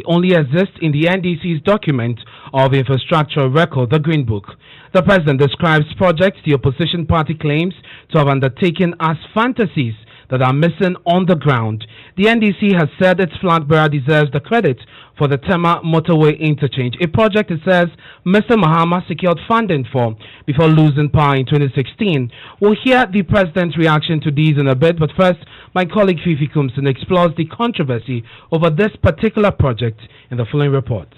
only exists in the NDC's document of infrastructure record, the Green Book. The president describes projects the opposition party claims to have undertaken as fantasies that are missing on the ground. The NDC has said its flag bearer deserves the credit for the Tema motorway interchange, a project it says Mr. Mahama secured funding for before losing power in 2016. We'll hear the president's reaction to these in a bit, but first, my colleague Fifi Kumson explores the controversy over this particular project in the following report.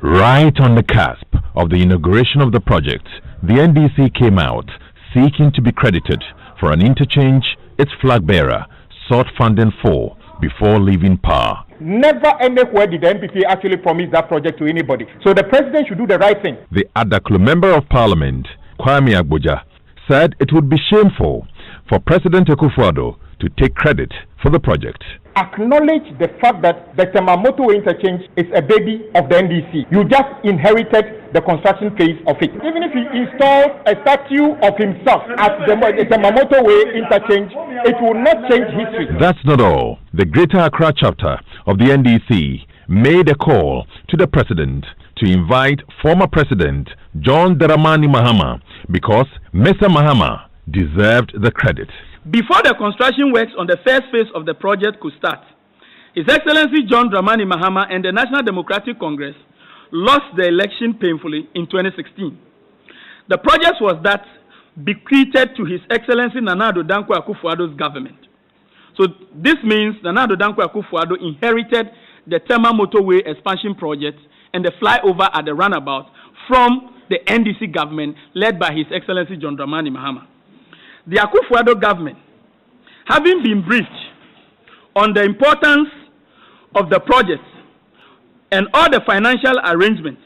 Right on the cusp of the inauguration of the project, the NDC came out seeking to be credited for an interchange its flag bearer sought funding for before leaving power. Never anywhere did the MPP actually promise that project to anybody. So the president should do the right thing. The Adaklu Member of Parliament, Kwame Agboja, said it would be shameful for President Akufo-Addo to take credit for the project. Acknowledge the fact that the Tema motorway interchange is a baby of the NDC. You just inherited the construction phase of it. Even if he installs a statue of himself at the Tema motorway interchange, it will not change history. That's not all. The Greater Accra chapter of the NDC made a call to the president to invite former President John Dramani Mahama because Mr. Mahama deserved the credit. Before the construction works on the first phase of the project could start, His Excellency John Dramani Mahama and the National Democratic Congress lost the election painfully in 2016. The project was that bequeathed to His Excellency Nana Addo Dankwa Akufo-Addo's government. So this means Nana Addo Dankwa Akufo-Addo inherited the Tema motorway expansion project and the flyover at the runabout from the NDC government led by His Excellency John Dramani Mahama. The Akufo-Addo government, having been briefed on the importance of the project and all the financial arrangements,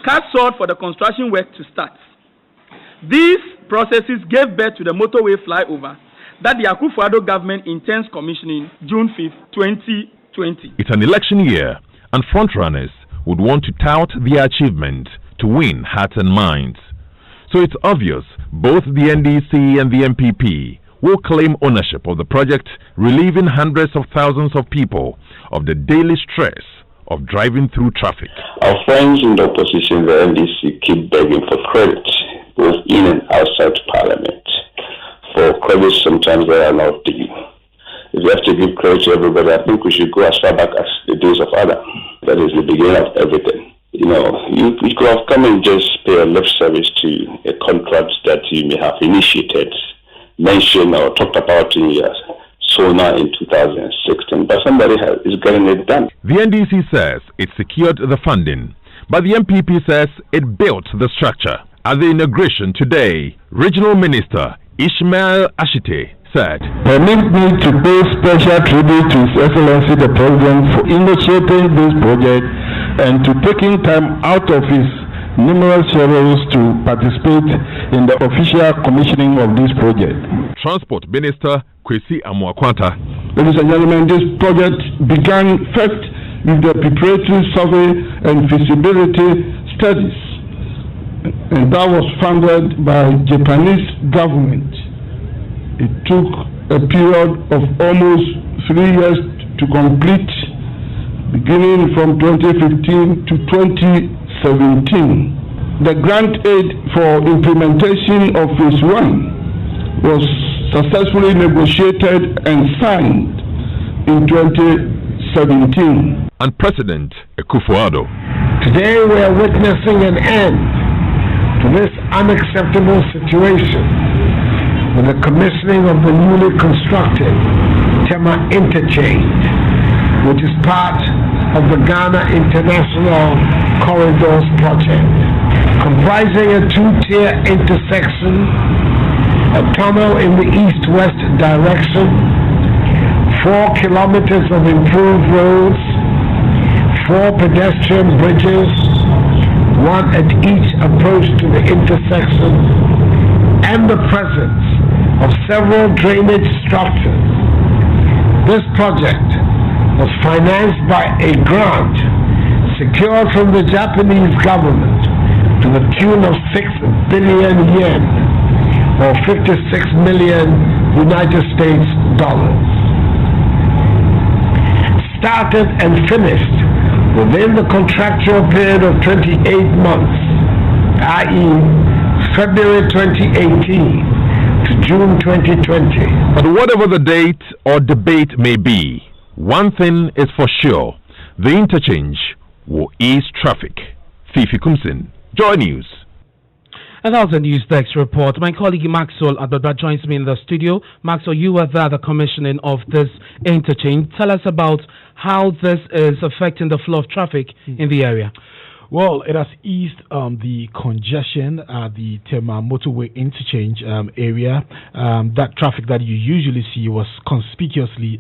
cast short for the construction work to start. These processes gave birth to the motorway flyover that the Akufo-Addo government intends commissioning June 5th, 2020. It's an election year, and frontrunners would want to tout their achievement to win hearts and minds. So it's obvious both the NDC and the MPP will claim ownership of the project, relieving hundreds of thousands of people of the daily stress of driving through traffic. Our friends in the opposition, the NDC, keep begging for credit, both in and outside Parliament. For credit, sometimes they are not due. If you have to give credit to everybody, I think we should go as far back as the days of Adam. That is the beginning of everything. You know, you could have come and just pay a lip service to a contract that you may have initiated, mentioned or talked about in your SONA in 2016, but somebody is getting it done. The NDC says it secured the funding, but the MPP says it built the structure. At the inauguration today, Regional Minister Ishmael Ashite said, "Permit me to pay special tribute to His Excellency the President for initiating this project and to taking time out of his numerous schedules to participate in the official commissioning of this project." Transport Minister Kwesi Amoakwanta. Ladies and gentlemen, this project began first with the preparatory survey and feasibility studies, and that was funded by Japanese government. It took a period of almost 3 years to complete, beginning from 2015 to 2017. The grant aid for implementation of phase 1 was successfully negotiated and signed in 2017. And President Akufo-Addo. Today we are witnessing an end to this unacceptable situation with the commissioning of the newly constructed Tema interchange, which is part of the Ghana International Corridors project, comprising a 2-tier intersection, a tunnel in the east-west direction, 4 kilometers of improved roads, 4 pedestrian bridges, 1 at each approach to the intersection, and the presence of several drainage structures. This project was financed by a grant secured from the Japanese government to the tune of 6 billion yen, or 56 million United States dollars. Started and finished within the contractual period of 28 months, i.e. February 2018 to June 2020. But whatever the date or debate may be, one thing is for sure: the interchange will ease traffic. Fifi Kumsin, Joy News. And that was a News Desk report. My colleague Maxwell Adobra joins me in the studio. Maxwell, you were there, the commissioning of this interchange. Tell us about how this is affecting the flow of traffic in the area. Well, it has eased the congestion at the Tema motorway interchange area. That traffic that you usually see was conspicuously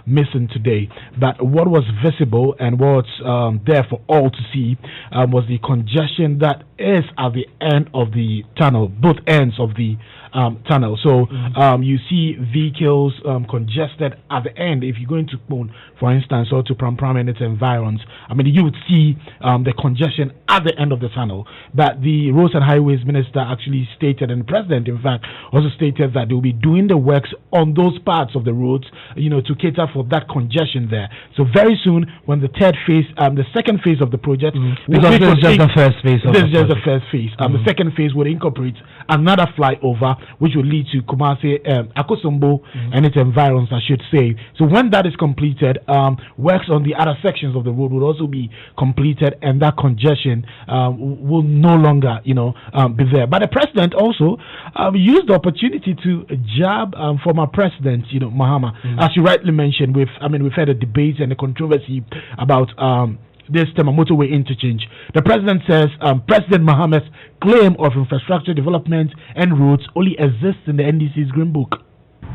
missing today. But what was visible and what's there for all to see was the congestion that is at the end of the tunnel, both ends of the tunnel. So you see vehicles congested at the end. If you go into Kpone, for instance, or to Pram and its environs, I mean, you would see the congestion at the end of the tunnel. But the Roads and Highways Minister actually stated, and the President, in fact, also stated that they will be doing the works on those parts of the roads, to cater for that congestion there. So very soon, when the third phase, the second phase of the project, because this is just the first phase. The first phase. The second phase would incorporate another flyover, which will lead to Kumasi, Akosombo, and its environs, I should say. So when that is completed, works on the other sections of the road will also be completed, and that congestion will no longer, be there. But the president also used the opportunity to jab former president, Mahama, as you rightly mentioned. We've had a debate and a controversy about this Tema motorway interchange. The president says President Mahama's claim of infrastructure development and roads only exists in the NDC's Green Book.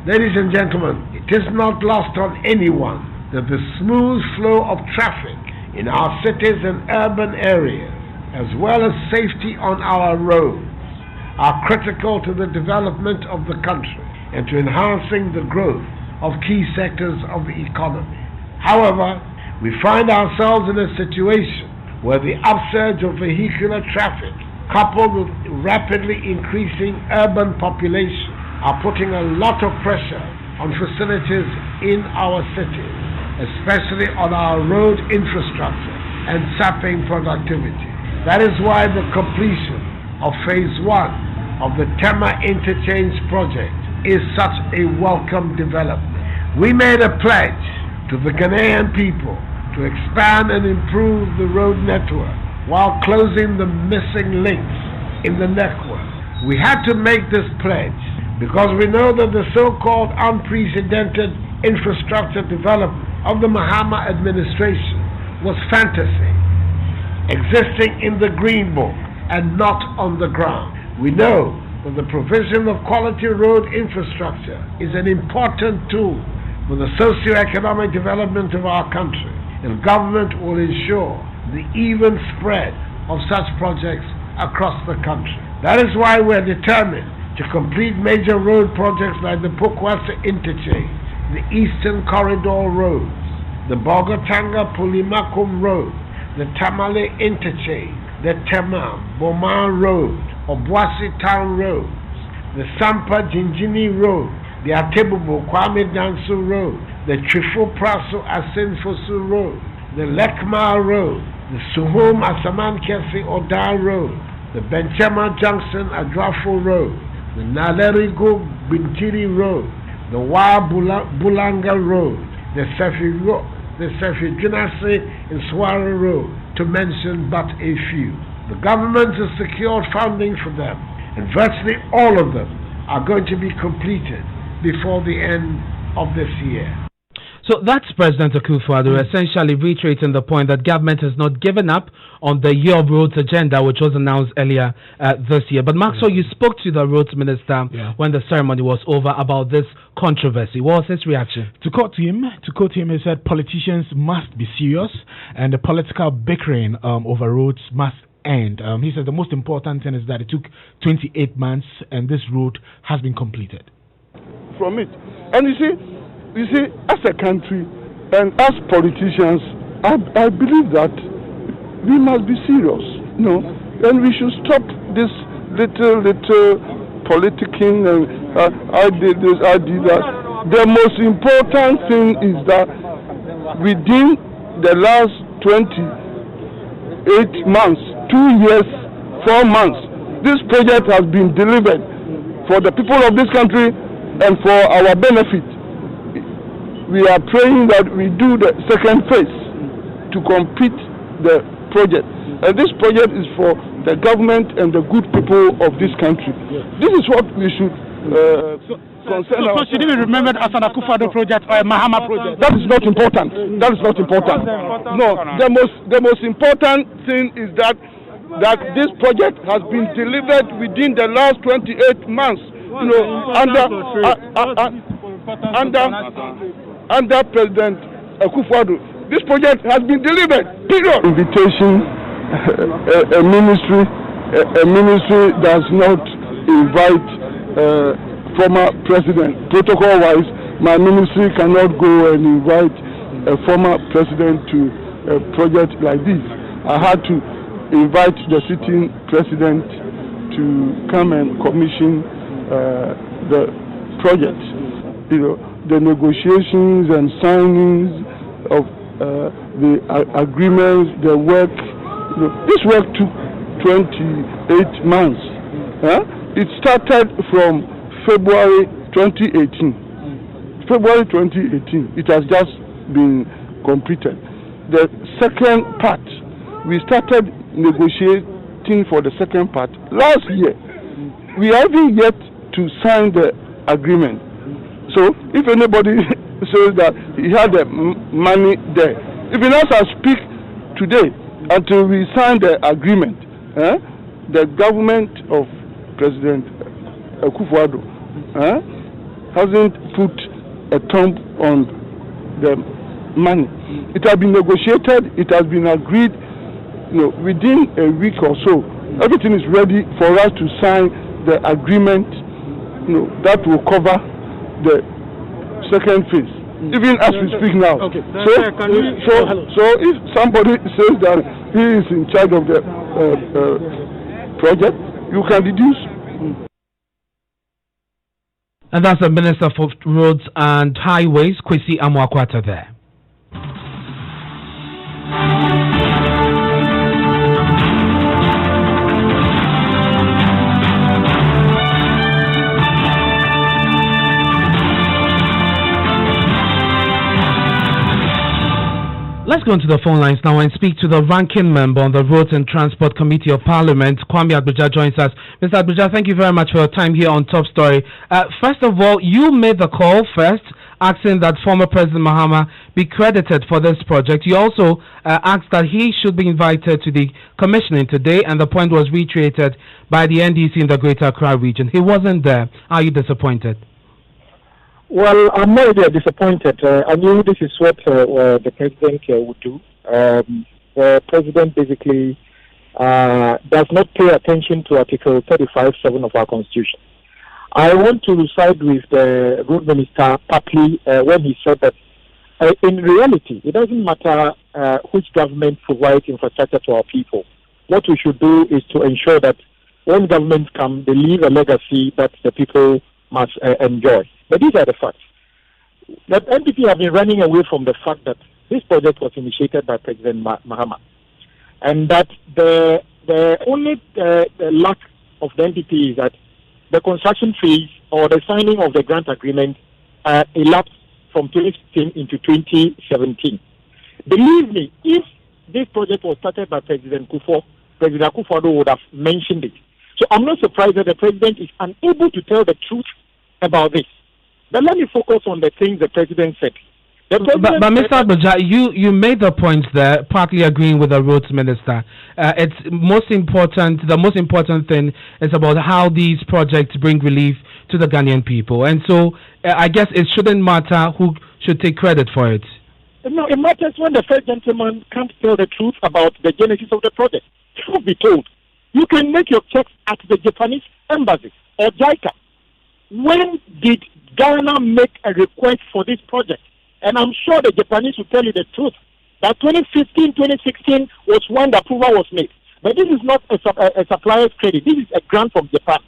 Ladies and gentlemen, it is not lost on anyone that the smooth flow of traffic in our cities and urban areas, as well as safety on our roads, are critical to the development of the country and to enhancing the growth of key sectors of the economy. However, we find ourselves in a situation where the upsurge of vehicular traffic, coupled with rapidly increasing urban population, are putting a lot of pressure on facilities in our cities, especially on our road infrastructure, and sapping productivity. That is why the completion of Phase 1 of the Tema Interchange project is such a welcome development. We made a pledge to the Ghanaian people to expand and improve the road network while closing the missing links in the network. We had to make this pledge because we know that the so-called unprecedented infrastructure development of the Mahama administration was fantasy, existing in the Green Book and not on the ground. We know that the provision of quality road infrastructure is an important tool for the socio-economic development of our country, and government will ensure the even spread of such projects across the country. That is why we are determined to complete major road projects like the Pokwase Interchange, the Eastern Corridor roads, the Bogotanga Pulimakum Road, the Tamale Interchange, the Tema Boma Road, Obuasi Town Roads, the Sampa Jinjini Road, the Atebubo Kwame Dansu Road, the Trifo Praso Asenfosu Road, the Lekma Road, the Suhom Asaman Kesi Oda Road, the Benchema Junction Adrafo Road, the Nalerigo Bintiri Road, the Wa Bulanga Road, the Sefi Junase and Swara Road, to mention but a few. The government has secured funding for them, and virtually all of them are going to be completed before the end of this year. So that's President Akufo-Addo essentially reiterating the point that government has not given up on the Year of Roads agenda, which was announced earlier this year. But Maxwell, you spoke to the roads minister when the ceremony was over about this controversy. What was his reaction? To quote him, he said politicians must be serious and the political bickering over roads must end. He said the most important thing is that it took 28 months and this road has been completed. From it. And you see, as a country and as politicians, I believe that we must be serious, and we should stop this little politicking and I did this, I did that. The most important thing is that within the last 28 months, 2 years, 4 months. This project has been delivered for the people of this country and for our benefit. We are praying that we do the second phase to complete the project. And this project is for the government and the good people of this country. This is what we should concern ourselves. So should it be remembered as an Akufo-Addo project or a Mahama project? That is not important. That is not important. No, the most important thing is that this project has been delivered within the last 28 months. You know, under President Akufo-Addo, this project has been delivered. Period. Invitation. A ministry does not invite former president. Protocol-wise, my ministry cannot go and invite a former president to a project like this. I had to invite the sitting president to come and commission the project. You know, the negotiations and signings of the agreements, the work. This work took 28 months. It started from February 2018. February 2018, it has just been completed. The second part, we started negotiating for the second part last year. We haven't yet to sign the agreement. So if anybody says that he had the money there, if he not speak today, until we sign the agreement, the government of President Akufo-Addo hasn't put a thumb on the money. It has been negotiated, it has been agreed. Within a week or so, everything is ready for us to sign the agreement. That will cover the second phase. Even as we speak now. Okay. So if somebody says that he is in charge of the project, you can deduce. And that's the Minister for Roads and Highways, Kwesi Amwakwata there. Let's go into the phone lines now and speak to the ranking member on the Roads and Transport Committee of Parliament. Kwame Abuja joins us. Mr. Abuja, thank you very much for your time here on Top Story. First of all, you made the call first, asking that former President Mahama be credited for this project. You also asked that he should be invited to the commissioning today, and the point was reiterated by the NDC in the Greater Accra region. He wasn't there. Are you disappointed? Well, I'm not really disappointed. I knew this is what the president would do. The president basically does not pay attention to Article 35(7) of our Constitution. I want to side with the Road Minister partly when he said that in reality, it doesn't matter which government provides infrastructure to our people. What we should do is to ensure that when governments come, they leave a legacy that the people must enjoy. But these are the facts. That NPP have been running away from the fact that this project was initiated by President Mahama, and that the only lack of the NPP is that the construction phase or the signing of the grant agreement elapsed from 2016 into 2017. Believe me, if this project was started by President Akufo-Addo would have mentioned it. So I'm not surprised that the president is unable to tell the truth about this. But let me focus on the things the president said. But Mr. Abuja, you made the point there, partly agreeing with the roads minister. The most important thing is about how these projects bring relief to the Ghanaian people. And so I guess it shouldn't matter who should take credit for it. No, it matters when the first gentleman can't tell the truth about the genesis of the project. Truth be told, you can make your checks at the Japanese embassy or JICA. When did Ghana make a request for this project? And I'm sure the Japanese will tell you the truth, that 2015, 2016 was when the approval was made. But this is not a supplier's credit. This is a grant from Japan.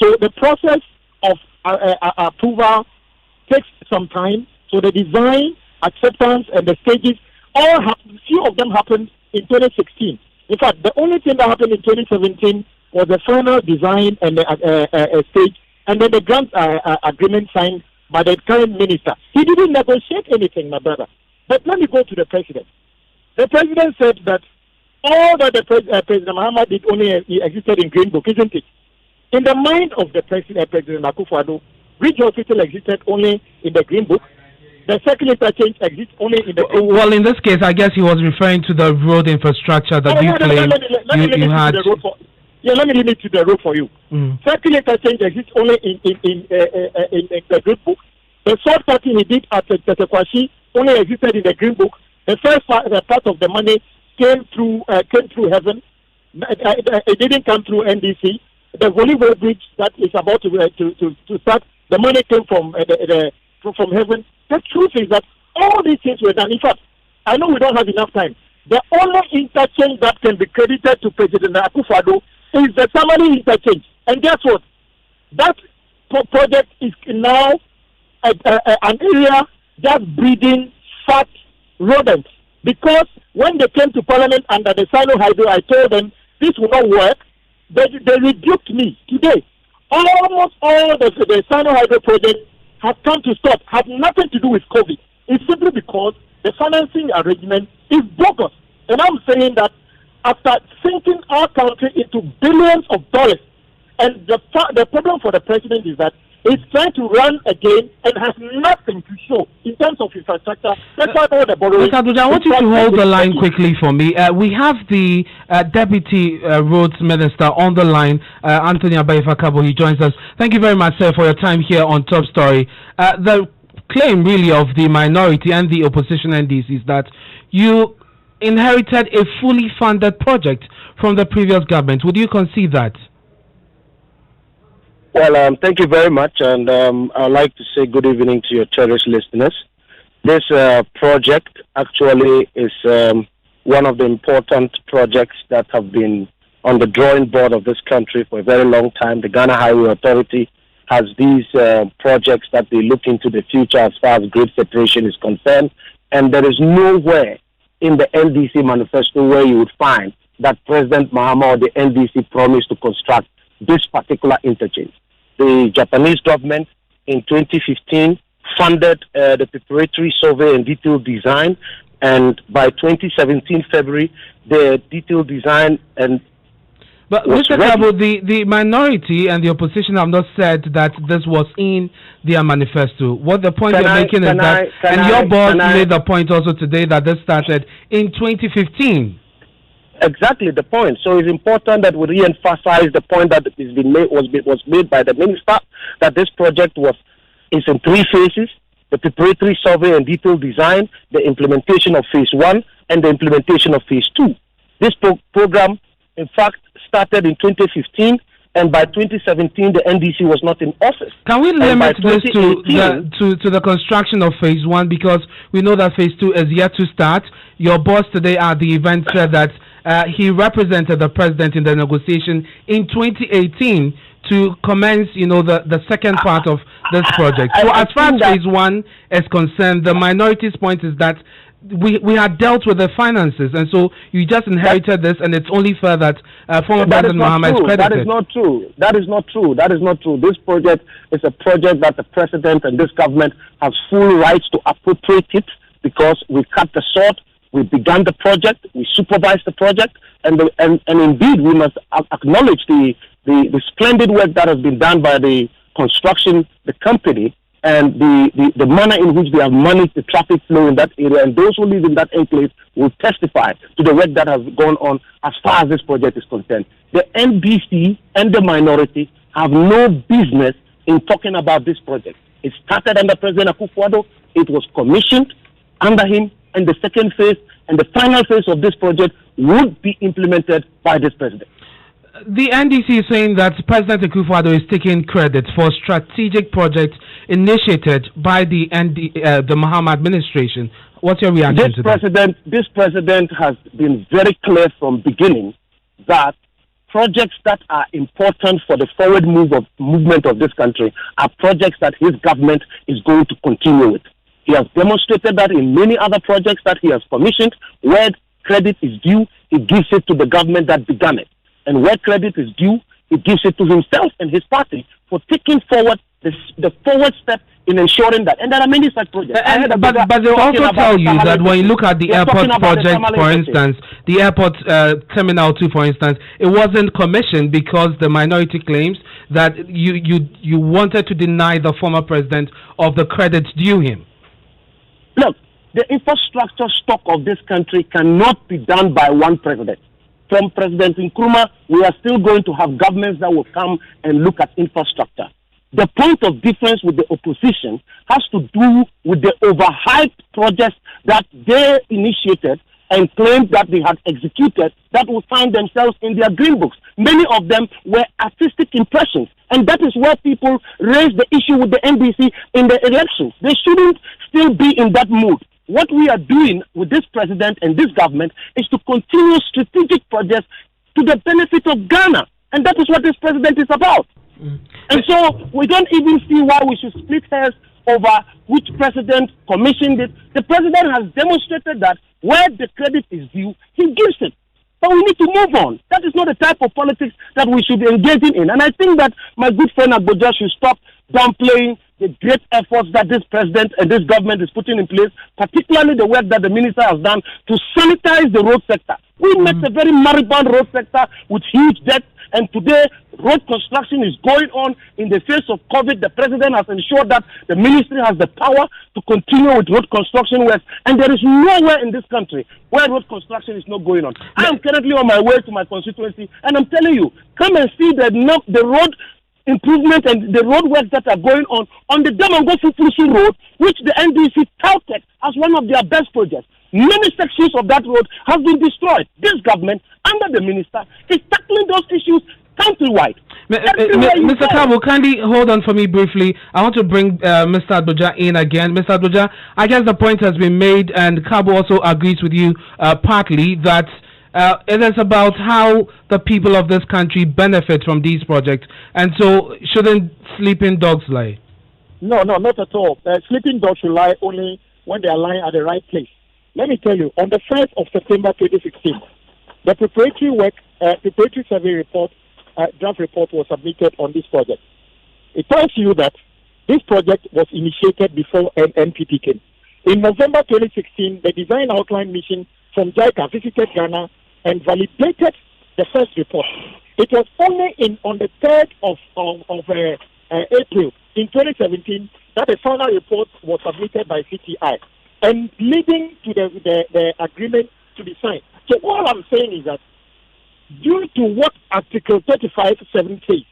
So the process of approval takes some time. So the design, acceptance, and the stages, few of them happened in 2016. In fact, the only thing that happened in 2017 was the final design and the stage, and then the grant agreement signed by the current minister. He didn't negotiate anything, my brother. But let me go to the president. The president said that all that the President Mahama did only existed in Green Book, isn't it? In the mind of the President Akufo-Addo, Bridge Hospital existed only in the Green Book. The circle interchange exists only in the Green Book. Well, in this case, I guess he was referring to the road infrastructure that you claim you had. Let me limit to the road for you. Circle interchange exists only in the Green Book. The short cutting he did at Tetekwashi only existed in the Green Book. The first part of the money came through heaven. It didn't come through NDC. The volleyball bridge that is about to start, the money came from heaven. The truth is that all these things were done. In fact, I know we don't have enough time. The only interchange that can be credited to President Akufo-Addo is the Tamale interchange. And guess what? That project is now an area just breeding fat rodents. Because when they came to Parliament under the Sino Hydro, I told them this will not work. They rebuked me today. Almost all the Sino Hydro project has come to stop, have nothing to do with COVID. It's simply because the financing arrangement is bogus. And I'm saying that after sinking our country into billions of dollars, and the problem for the president is that he's trying to run again and has nothing to show in terms of infrastructure. That's why all the borrowing. Mr. Abuja, I want you to hold the line quickly for me. We have the Deputy Roads Minister on the line, Anthony Abayefakabo. He joins us. Thank you very much, sir, for your time here on Top Story. The claim really of the minority and the opposition NDC is that you inherited a fully funded project from the previous government. Would you concede that? Well, thank you very much, and I'd like to say good evening to your cherished listeners. This project actually is one of the important projects that have been on the drawing board of this country for a very long time. The Ghana Highway Authority has these projects that they look into the future as far as grid separation is concerned, and there is nowhere in the NDC manifesto where you would find that President Mahama or the NDC promised to construct this particular interchange. The Japanese government in 2015 funded the preparatory survey and detailed design, and by 2017 February, the detailed design and But Mr. Kabo, the minority and the opposition have not said that this was in their manifesto. What the point you're making is that, and your boss made the point also today that this started in 2015. Exactly the point. So it's important that we re-emphasize the point that was made by the minister, that this project is in three phases: the preparatory survey and detailed design, the implementation of phase 1, and the implementation of phase 2. This program, in fact, started in 2015, and by 2017 the NDC was not in office. Can we limit this to the construction of phase 1, because we know that phase 2 is yet to start? Your boss today at the event said that he represented the president in the negotiation in 2018 to commence, the second part of this project. So as far as phase 1 is concerned, the minority's point is that we had dealt with the finances, and so you just inherited this, and it's only fair that former President Mahama is credited. That is not true. That is not true. That is not true. This project is a project that the president and this government has full rights to appropriate it, because we cut the short, we began the project, we supervised the project, and indeed we must acknowledge the splendid work that has been done by the construction, the company, and the manner in which they have managed the traffic flow in that area. And those who live in that enclave will testify to the work that has gone on as far as this project is concerned. The NDC and the minority have no business in talking about this project. It started under President Akufo-Addo, it was commissioned under him, and the second phase and the final phase of this project would be implemented by this president. The NDC is saying that President Akufo-Addo is taking credit for strategic projects initiated by the Mahama administration. What's your reaction to that? This president has been very clear from beginning that projects that are important for the forward movement of this country are projects that his government is going to continue with. He has demonstrated that in many other projects that he has commissioned. Where credit is due, he gives it to the government that began it. And where credit is due, he gives it to himself and his party for taking forward the forward step in ensuring that. And there are many such projects. But they also tell you that when you look at the airport project, for instance, the airport Terminal 2, for instance, it wasn't commissioned because the minority claims that you wanted to deny the former president of the credits due him. Look, the infrastructure stock of this country cannot be done by one president. From President Nkrumah, we are still going to have governments that will come and look at infrastructure. The point of difference with the opposition has to do with the overhyped projects that they initiated and claimed that they had executed that will find themselves in their green books. Many of them were artistic impressions, and that is where people raise the issue with the NDC in the elections. They shouldn't still be in that mood. What we are doing with this president and this government is to continue strategic projects to the benefit of Ghana, and that is what this president is about. And so we don't even see why we should split hairs over which president commissioned it. The president has demonstrated that where the credit is due, he gives it. But we need to move on. That is not the type of politics that we should be engaging in. And I think that my good friend Agboja should stop downplaying the great efforts that this president and this government is putting in place, particularly the work that the minister has done to sanitize the road sector. We met a very moribund road sector with huge debt, and today road construction is going on in the face of COVID. The president has ensured that the ministry has the power to continue with road construction work, and there is nowhere in this country where road construction is not going on. I am currently on my way to my constituency, and I'm telling you, come and see the road improvement and the road works that are going on the Damango Fufusu Road, which the NDC touted as one of their best projects. Many sections of that road have been destroyed. This government, under the minister, is tackling those issues countrywide. Mr. Kabo, kindly hold on for me briefly. I want to bring Mr. Agboja in again. Mr. Agboja, I guess the point has been made, and Kabo also agrees with you partly that it is about how the people of this country benefit from these projects, and so shouldn't sleeping dogs lie? No, not at all. Sleeping dogs should lie only when they are lying at the right place. Let me tell you, on the 1st of September 2016, the preparatory survey report, draft report was submitted on this project. It tells you that this project was initiated before NPP came. In November 2016, the design outline mission from JICA visited Ghana and validated the first report. It was only on the 3rd of April in 2017 that the final report was submitted by CTI and leading to the agreement to be signed. So all I'm saying is that due to what Article 35(7) says,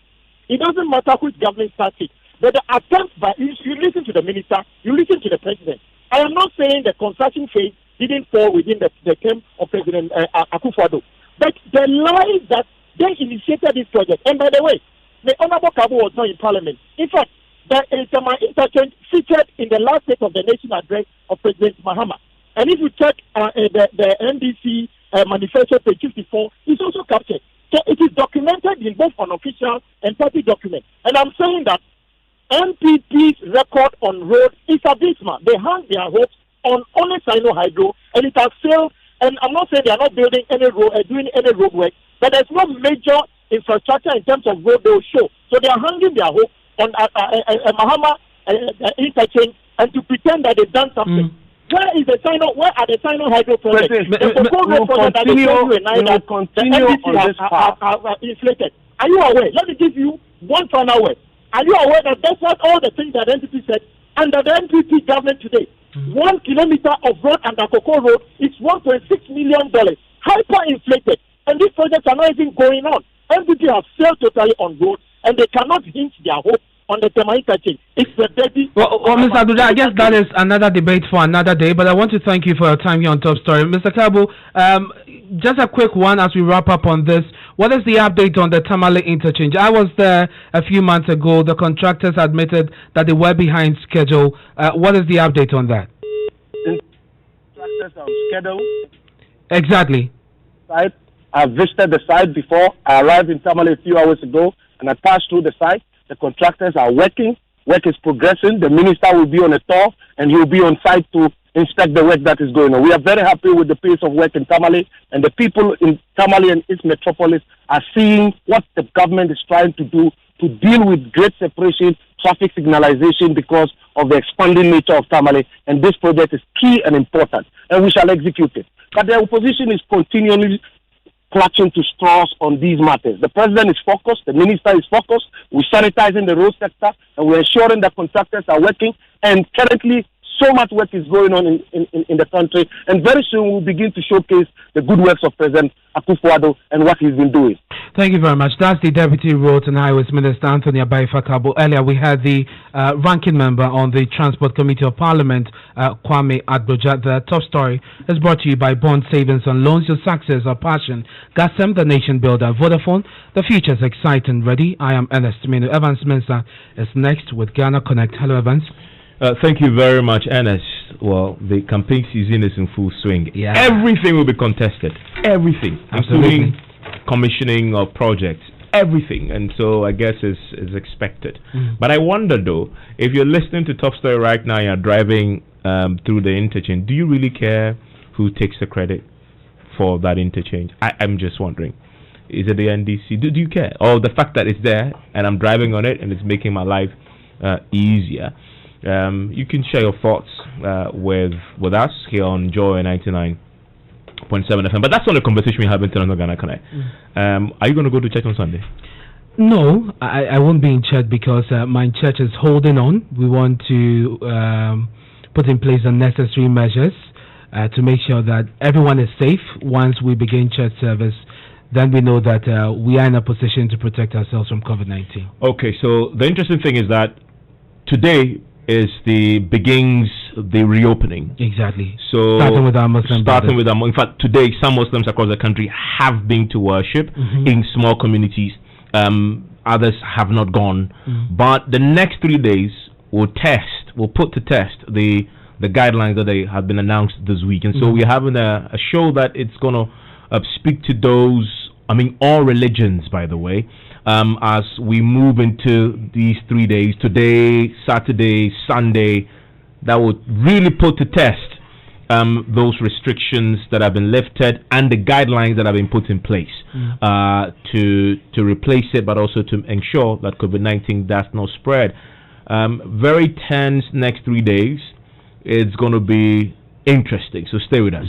it doesn't matter which government starts it, but the attempt by you listen to the minister, you listen to the president. I am not saying the construction phase didn't fall within the term of President Akufo-Addo, but the lie that they initiated this project. And by the way, the Honorable Kabo was not in Parliament. In fact, the interchange featured in the last State of the Nation address of President Mahama. And if you check the NDC manifesto page 54, it's also captured. So it is documented in both unofficial and party documents. And I'm saying that NPP's record on road is abysmal. They hang their hopes on only Sino Hydro, and it has failed. And I'm not saying they are not building any road, doing any road work, but there's no major infrastructure in terms of road they will show. So they are hanging their hope on Mahama interchange and to pretend that they've done something. Where are the Sino Hydro projects? We will continue on this path. Inflated. Are you aware? Let me give you one final word. Are you aware that despite all the things that NPP said, under the NPP government today, 1 kilometer of road under Cocoa Road is $1.6 million, hyperinflated, and these projects are not even going on. NPP have failed totally on road, and they cannot hinge their hope on the Tema interchange. It's the baby. Well, Mr. Agboja, I guess that is another debate for another day, but I want to thank you for your time here on Top Story. Mr. Kabo, just a quick one as we wrap up on this. What is the update on the Tamale interchange? I was there a few months ago. The contractors admitted that they were behind schedule. What is the update on that? Contractors on schedule. Exactly. Site. I visited the site before. I arrived in Tamale a few hours ago, and I passed through the site. The contractors are working. Work is progressing. The minister will be on a tour, and he will be on site to inspect the work that is going on. We are very happy with the pace of work in Tamale, and the people in Tamale and its metropolis are seeing what the government is trying to do to deal with grade separation, traffic signalization because of the expanding nature of Tamale, and this project is key and important, and we shall execute it. But the opposition is continually clutching to straws on these matters. The president is focused, the minister is focused, we're sanitizing the road sector, and we're ensuring that contractors are working, and currently so much work is going on in the country, and very soon we'll begin to showcase the good works of President Akufo-Addo and what he's been doing. Thank you very much. That's the Deputy Roads and Highways Minister, Anthony Abai-Fakabo. Earlier, we had the ranking member on the Transport Committee of Parliament, Kwame Adboja. The top story is brought to you by Bond Savings and Loans. Your success, our passion. Gasem, the nation builder. Vodafone, the future is exciting. Ready? I am Ernest Manu. Evans Mensah is next with Ghana Connect. Hello, Evans. Thank you very much, Ernest. Well, the campaign season is in full swing. Yeah. Everything will be contested. Everything. Absolutely. Including commissioning of projects. Everything. And so I guess is expected. But I wonder, though, if you're listening to Top Story right now, you're driving through the interchange, do you really care who takes the credit for that interchange? I'm just wondering. Is it the NDC? Do you care? Or the fact that it's there and I'm driving on it and it's making my life easier? You can share your thoughts with us here on Joy 99.7 FM. But that's not a conversation we have in Ghana Connect. Are you going to go to church on Sunday? No, I won't be in church because my church is holding on. We want to put in place the necessary measures to make sure that everyone is safe once we begin church service. Then we know that we are in a position to protect ourselves from COVID-19. Okay, so the interesting thing is that today is begins the reopening. Exactly. So starting with our Muslims. In fact, today some Muslims across the country have been to worship in small communities. Others have not gone. But the next 3 days we'll put to test the guidelines that they have been announced this week. And so we're having a show that it's going to speak to those, all religions, by the way, as we move into these 3 days, today, Saturday, Sunday, that would really put to test those restrictions that have been lifted and the guidelines that have been put in place to replace it, but also to ensure that COVID-19 does not spread. Very tense next 3 days. It's going to be interesting, so stay with us.